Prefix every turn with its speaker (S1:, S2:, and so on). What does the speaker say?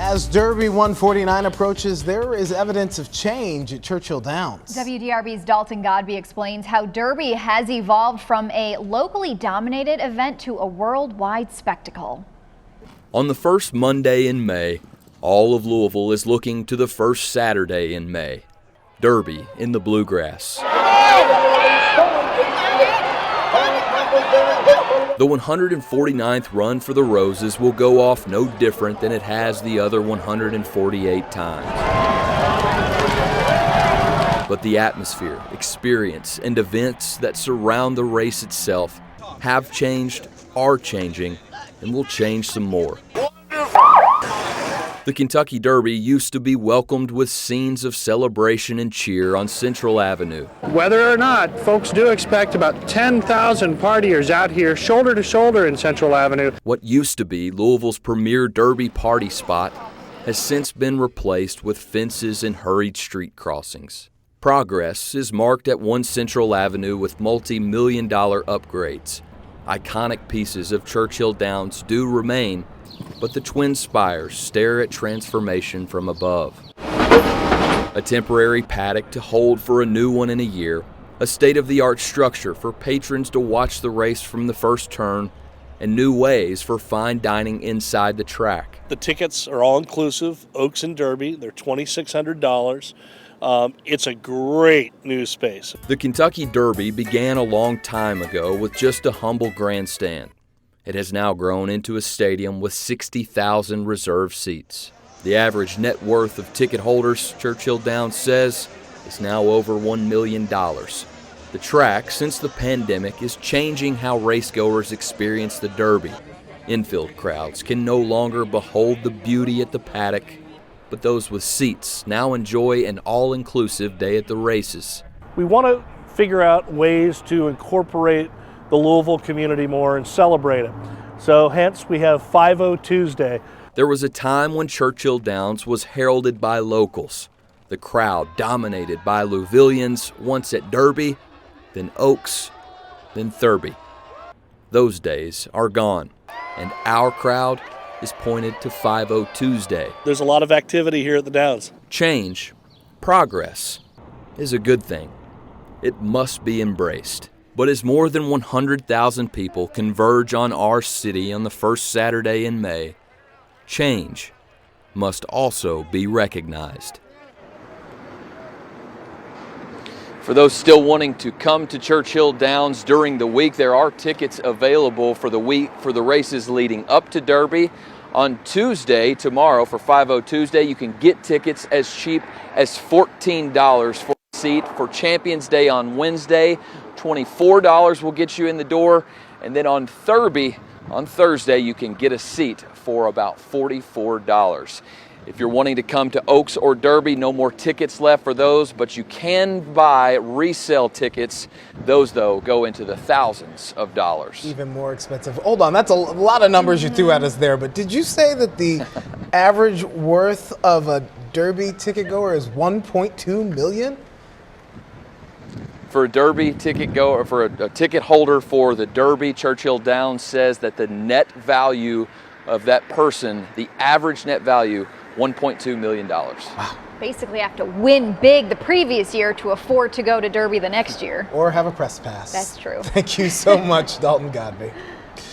S1: As Derby 149 approaches, there is evidence of change at Churchill Downs.
S2: WDRB's Dalton Godby explains how Derby has evolved from a locally dominated event to a worldwide spectacle.
S3: On the first Monday in May, all of Louisville is looking to the first Saturday in May, Derby in the Bluegrass. The 149th run for the Roses will go off no different than it has the other 148 times. But the atmosphere, experience, and events that surround the race itself have changed, are changing, and will change some more. The Kentucky Derby used to be welcomed with scenes of celebration and cheer on Central Avenue.
S4: Whether or not, folks do expect about 10,000 partiers out here shoulder to shoulder in Central Avenue.
S3: What used to be Louisville's premier Derby party spot has since been replaced with fences and hurried street crossings. Progress is marked at 1 Central Avenue with multi-million-dollar upgrades. Iconic pieces of Churchill Downs do remain, but the twin spires stare at transformation from above. A temporary paddock to hold for a new one in a year, a state-of-the-art structure for patrons to watch the race from the first turn, and new ways for fine dining inside the track.
S5: The tickets are all inclusive, Oaks and Derby, they're $2,600. It's a great new space.
S3: The Kentucky Derby began a long time ago with just a humble grandstand. It has now grown into a stadium with 60,000 reserved seats. The average net worth of ticket holders, Churchill Downs says, is now over $1 million. The track, since the pandemic, is changing how racegoers experience the Derby. Infield crowds can no longer behold the beauty at the paddock, but those with seats now enjoy an all-inclusive day at the races.
S5: We want to figure out ways to incorporate the Louisville community more and celebrate it. So hence we have 5-0 Tuesday.
S3: There was a time when Churchill Downs was heralded by locals. The crowd dominated by Louisvillians, once at Derby, then Oaks, then Thurby. Those days are gone, and our crowd is pointed to 5-0 Tuesday.
S5: There's a lot of activity here at the Downs.
S3: Change, progress, is a good thing. It must be embraced. But as more than 100,000 people converge on our city on the first Saturday in May, change must also be recognized. For those still wanting to come to Churchill Downs during the week, there are tickets available for the week for the races leading up to Derby. On Tuesday, tomorrow, for 5-0 Tuesday, you can get tickets as cheap as $14 for a seat. For Champions Day on Wednesday, $24 will get you in the door. And then on Thurby, on Thursday, you can get a seat for about $44. If you're wanting to come to Oaks or Derby, no more tickets left for those, but you can buy resale tickets. Those, though, go into the thousands of dollars.
S1: Even more expensive. Hold on, that's a lot of numbers you threw at us there, but did you say that the average worth of a Derby ticket goer is $1.2 million?
S3: For a Derby ticket goer, for a ticket holder for the Derby, Churchill Downs says that the net value of that person, the average net value, $1.2 million.
S1: Wow.
S2: Basically have to win big the previous year to afford to go to Derby the next year.
S1: Or have a press pass.
S2: That's true.
S1: Thank you so much, Dalton Godby.